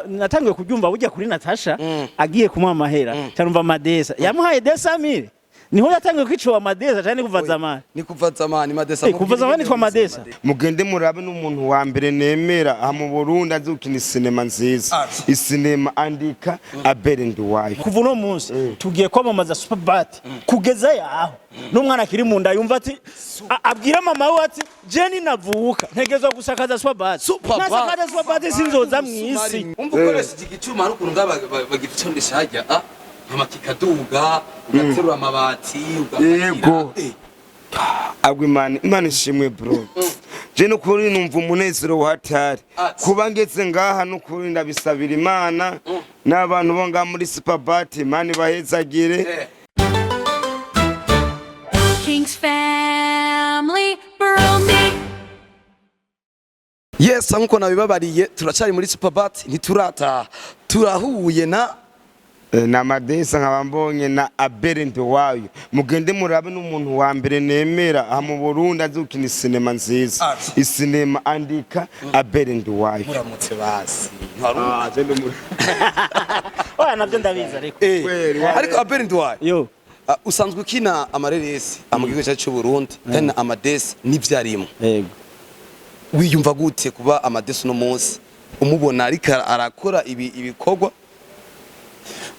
natangiye kubyumva bujya kuri Natacha agiye kumuha amahera cyarumva Madesa yamuhaye 200,000 niho yatangiye kwicuwa Madesa cyane kuva zamani ni kuva zamani Madesa kuva zamani twa Madesa mugende murabe n'umuntu wa mbere nemera aha mu Burundi azukina sinema nziza isinema andika Abel Nduwayo kuva no munsi tugiye kwamamaza Superbat kugeza yaho n'umwana akiri mu nda yumva ati abwira mama we ati Jenny navuka ntegezwa gusakaza Superbat nasakaza Superbat sinzoza mwisi umva ukoresha igicuma n'ukuntu bagifitondesha hajya amakikaduga ugaterura amabati yego agwe imana ishimwe bro je no kuri numva umunezero watari kuba ngeze ngaha no kuri ndabisabira imana n'abantu bo nga muri Superbat imana bahezagire King's Family Burundi. Yes, nkuko nabibabariye turacari muri Superbat ntiturataha turahuye na Madesa nkabambonye na Abel Nduwayo mugende murabe n'umuntu wa mbere nemera aha mu Burundi azukina sinema nziza isinema andika Abel Nduwayo muramutse basi oya navyo ndabiza ariko Abel Nduwayo yo usanzwe ukina amareresi amugigo cyacu Burundi then Amadesi nivyarimo yego wiyumva gute kuba Amadesi no munsi umubona ariko arakora ibikorwa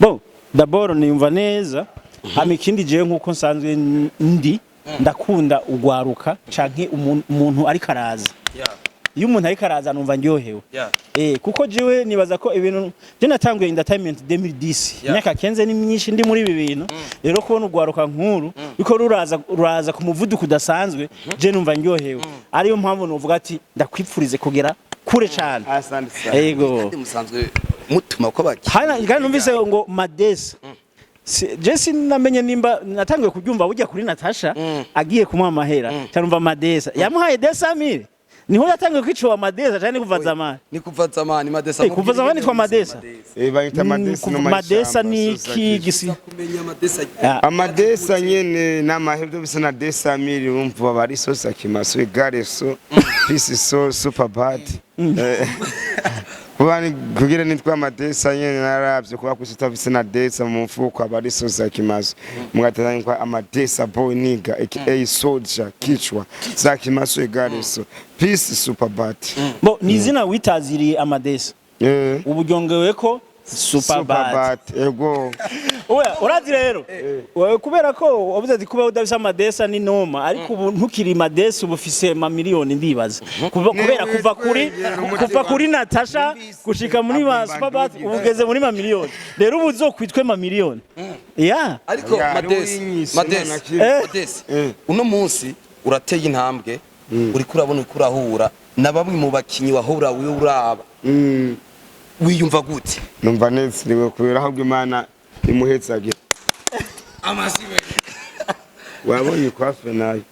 bon d'abord niyumva neza hama ikindi jewe nkuko nsanzwe ndakunda ugwaruka canke umuntu ariko araza iyo umuntu ariko araza numva ndyohewe kuko jewe nibaza ko ibintu je natanguye entertainment 2010 myaka kenze ni myinshi ndi muri ibi bintu rero kubona ugwaruka nkuru biko ruraza ku muvuduko udasanzwe je numva ndyohewe ariyo mpamvu novuga ati ndakwipfurize kugera kure cyane yego musanzwe mutuma ko baki kandi numvise ngo Madesa Jesse namenye nimba natangiye kubyumva bujya kuri Natacha agiye kumuha amahera cyarumva Madesa yamuhaye 200,000 niho yatangiye kwicuwa Madesa cyane kuva zamani ni kuva zamani Madesa kuva zamani twa Madesa bayita Madesa no Madesa ni iki gisi kumenya Madesa Amadesa nyene n'amahebyo bisa na 200,000 umva bari sosa kimaso egare so peace so Superbat kubani kugira nitwa Amadesa nyene naravye kuba kusitavise na Desa mu mfuko abari sosa kimaso mugatanya kwa Amadesa boy niga aka soldier kichwa za kimaso egare so peace Superbat bo nizina witaziriye Amadesa uburyogewe ko Superbat ego oya urazi rero kubera ko wabuze ati kuba udabisa Amadesa ni noma ariko ubu ntukiri Madesa ubufise ma miliyoni ndibaza kubera kuva kuri Natacha gushika muri ba Superbat ubugeze muri ma miliyoni rero ubu uzokwitwe ma miliyoni ariko Madesa uno munsi urateye intambwe uri kurabona kurahura na bamwe mu bakinyi wahura uraba wiyumva gute numva nezerewe kubera ahubwo imana imuhetsagira amasibe wabonye kwa fenayo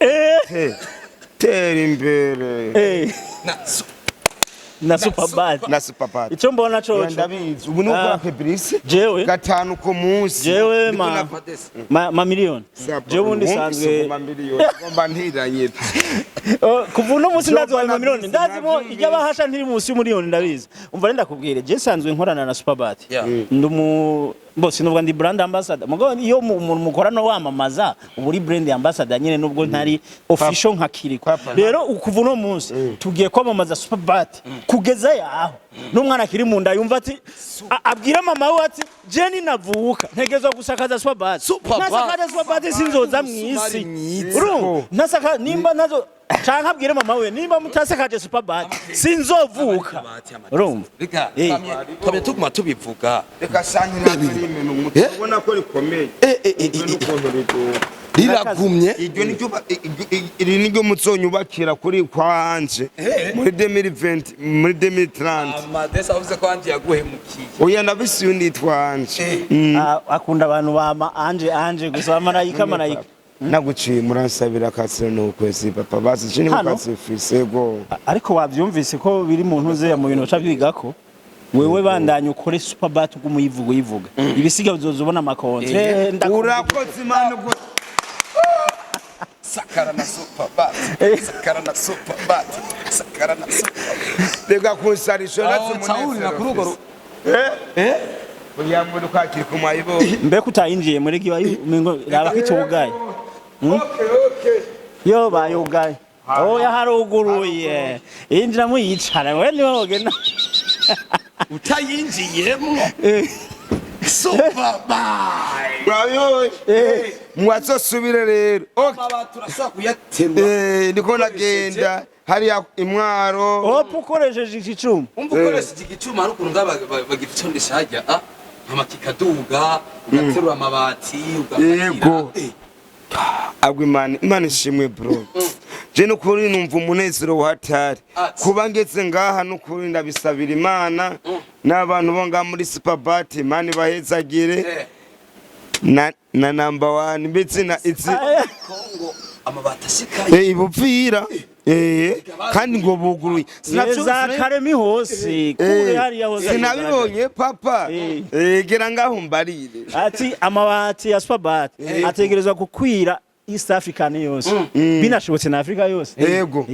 tera imbere na Superbat icyo mbona cyo ndabizi ubu nuko Fabrice jewe gatanu ko munsi jewe ma miliyoni jewe undi sanzwe ma miliyoni ngomba ntiranye kuva uno munsi ndazi wa miliyoni ndazimo ijya bahasha ntiri munsi y'umiliyoni ndabizi umva renda kubwire je sanzwe nkorana na Superbat ndumu bose nubwo ndi brand ambassador mugo iyo umuntu mukorana wamamaza uburi brand ambassador nyene nubwo ntari official nka kiriko rero kuva uno munsi tugiye kwamamaza Superbat kugeza yaho n'umwana akiri mu nda yumva ati abwira mama we ati Jenny navuka ntegezwa gusakaza Superbat nasakaza Superbat sinzoza mwisi nasaka nimba nazo canka abwire mama we nimba mutasakaje Superbat sinzovuka urumva twabye tuguma tubivuga reka sanyira n'ibintu mutubona ko rikomeye riragumye iri niryo mutsonyubakira kuri kwanje muri 2020 muri 2030 Amadesa avuze ko andi yaguhemukiye oya nabisi unitwanje akunda abantu bama anje gusa marayika naguciye muransabira katsira no kwezi papa basi chini kwasifise go ariko wavyumvise ko biri mu ntuze ya mu bintu cyabigako wewe bandanye ukore Superbat yivuga ibisiga bizozubona amakontre urakoze imana go sakara na Superbat Dega kunsarisho natse munezero kurugo Oya muri kwakira ku mayibo. mbeko utayinjiye muri giwa umengo raba kicugaye yo bayugaye oya haruguruye injira mu yicara we niwe wogena utayinjiyemo super bye Bayo mwazosubire rero. amabati urashobora kuyaterura Ndiko nagenda hariya imwaro. opo ukoresheje iki cyuma umva ukoresha iki gicuma hari ukuntu bagitondesha hajya amakikaduga ugaterura amabati Yego. Agwe Imana ishimwe bro. Je no kuri numva umunezero wahatari. Kuba ngeze ngaha no kuri ndabisabira Imana n'abantu bo nga muri Superbat Imana bahezagire. Na number 1 mbetse na itsi Kongo amabati ashikaye ibupfira. Kandi ngo buguruye. za karemi hose kure hariya hose Sinabibonye papa. Gera ngaho mbarire. ati amabati ya Superbat ategerezwa kukwira East African yose binashobotse na Afrika yose Yego.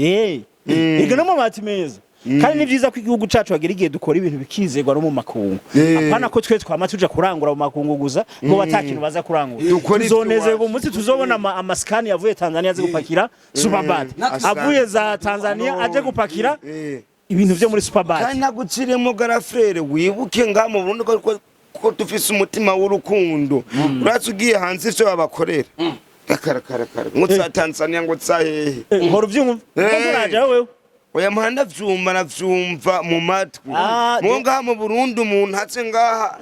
ego no mabati meza kandi ni byiza ko igihugu cacu bagira igihe dukora ibintu bikizegwa no mu makungu apana ko twe twama tuja kurangura mu makungu guza ngo batakintu baza kurangura tuzonezerwa umunsi tuzobona amaskani yavuye Tanzania aje gupakira Superbat avuye za Tanzania aje gupakira ibintu byo muri Superbat kandi naguciremo garafrere wibuke nga mu Burundi ko dufise umutima w'urukundo urazi ugiye hanze cyo babakorera kara ngo tsa Tanzania ngo tsa hehe nkora uvyumva uraja wewe oya muhanda vyumva navyumva mu matwi mu ngaha mu Burundi umuntu hatse ngaha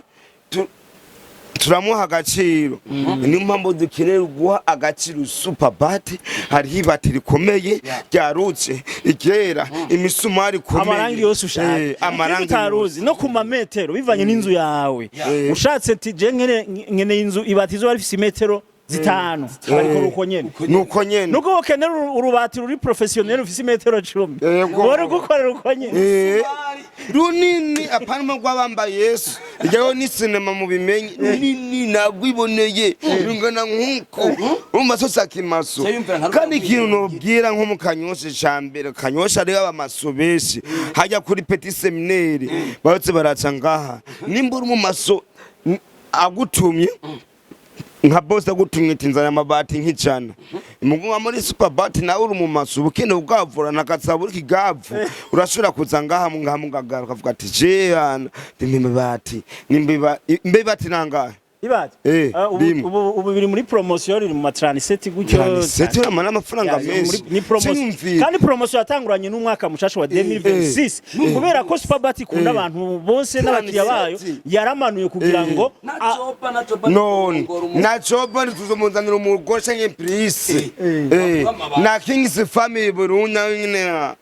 turamuha agaciro ni mpamvu dukeneye guha agaciro Superbat hari hibati rikomeye ryarutse igera imisumari komeye amarangi yose ushaka amarangi utaruzi no ku mametero bivanye n'inzu yawe ushatse ati je nkene inzu ibati zo bari metero zitanu bariko ruko nyene nuko wokenera urubati ruri professionnel ufise metero 10 bora gukorera uko nyene runini apana gwabamba Yesu ijyaho ni cinema mu bimenye nini nagwiboneye rungana nkuko umasosa kimaso kandi ikintu nobwira nko mu Kanyosha cambere Kanyosha ari abamaso beshi hajya kuri petit seminaire barotse baraca ngaha nimbura mu maso agutumye nka boss agutumye tinzana amabati nk'icana mugunga muri Superbat nawe uri mu maso ubukene bwavura nakatsabura kigavu urashobora kuza ngaha mungagaruka ukavuga ati je yana nimbibati nangahe ibati ubu biri muri promotion iri mu matraniseti gutyo seti amana amafaranga menshi ni promotion kandi promotion yatanguranye n'umwaka mushasha wa 2026 kubera ko Superbat ikunda abantu bose n'abakiriya bayo yaramanuye kugira ngo nacoba ntuzomuzanira umugore canke prise na King's Family Burundi nyine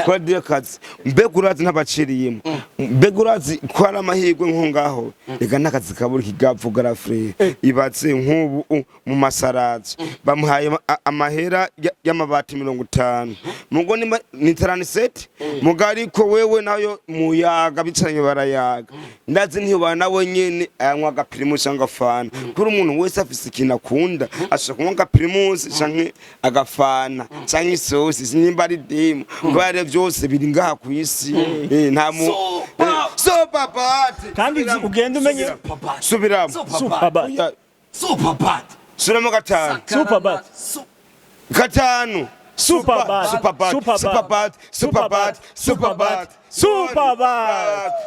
kwa kazi mbegurazi ntabaciriyemo mbegurazi ko ari amahirwe nko ngaho rega nakazi kaburi kigavu garafre ibatse nk'ubu mu masarazi bamuhaye amahera y'amabati 50 mugo ni 37 mugari ko wewe nayo muyaga bicanye barayaga ndazi ntiyo bana wenyene ayanywa agapirimus angafana kuri umuntu wese afise ikintu akunda ashaka kunywa agapirimus canke agafana canke isosi nimba ari dimu bare byose biri ngaha ku isi nta mu Superbat kandi ugenda umenye subiramo Superbat suramo gatanu Superbat gatanu Superbat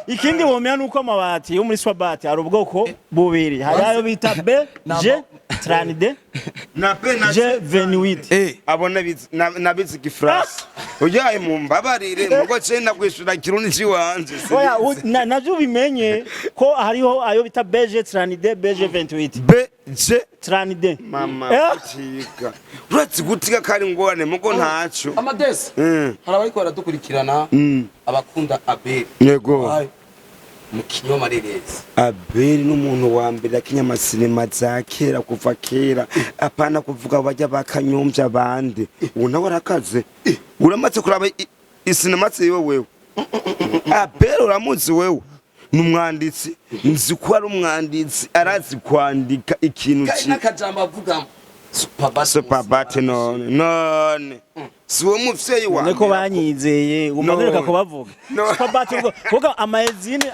ikindi womenya nuko amabati yo muri Superbat ari ubwoko bubiri hari ayo bita B G 30 na P na G 28 abona nabizi gifrasi ujaye mu mbabarire mugo cenda kwishura kirundi ciwanje oya navyo bimenye ko hariho ayo bita B G 30 B G 28 B G 30 mama kutika uretse gutika kari ngorane mugo ntaco amadesi harabariko baradukurikirana abakunda Abel yego mu kinyoma rereza Abel n'umuntu wa mbere akinyamasirema za kera kuva kera apana kuvuga bajya bakanyombya bande una warakaze uramaze kuraba isinema tsiwe wewe Abel uramuzi wewe numwanditsi nzi ko ari umwanditsi arazi kwandika ikintu nakajamba avugamo Superbat none si wo muvyeyi wanjye niko banyizeye umanuka kubavuga No. Superbati ubwo amazine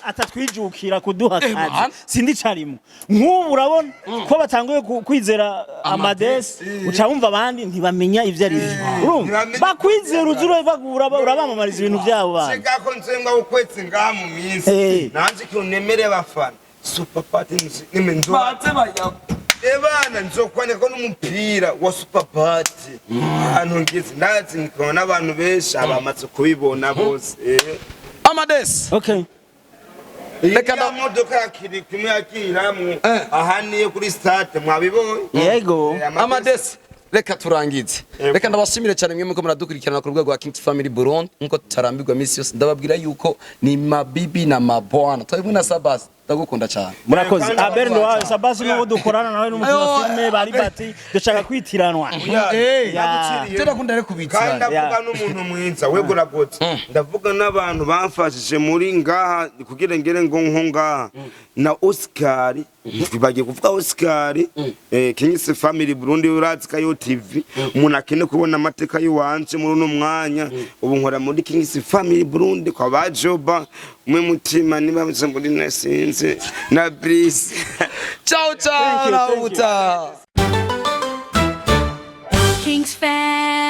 atatwijukira kuduha kazi sindi carimo nk'ubu urabona ko batanguye kwizera amadesi uca wumva abandi ntibamenya ivyo ari byo urumva bakwizera uzuro bagura urabamamariza ibintu byabo bana sigako nzenga ukwetse ngaha mu minsi nanje kinemere bafana Superbati nimenzo batse baya ebana nzokwane ko n'umupira wa Superbati ahantu ngize ndazi nikona abantu benshi abamaze kubibona bose Amades okay reka na modoka yakiri kimwe yakiramwe ahaniye kuri stade mwabibonye yego Amades reka turangize reka ndabashimire cyane mwe muko muradukurikirana ku rwego rwa Kings Family Burundi nkuko tarambirwa misi yose ndababwira yuko ni mabibi na mabwana twebwe na Sabas ndagukunda cyane murakoze Abel Nduwayo Sabasi n'uwo dukorana nawe n'umutima filme bari bati dushaka kwitiranwa turakunda rero kandi kubitsana ndavuga n'umuntu mwiza wego ragotse ndavuga n'abantu bamfashije muri ngaha kugira ngere ngo nko ngaha na Oscar bibagiye kuvuga Oscar Kings Family Burundi urazi kayo TV umuntu akene kubona amateka yiwanje muri uno mwanya ubu nkora muri Kings Family Burundi kwa bajoba mwe mutima niba muri nasinze na Brice ciao ciao na uta Kings Family.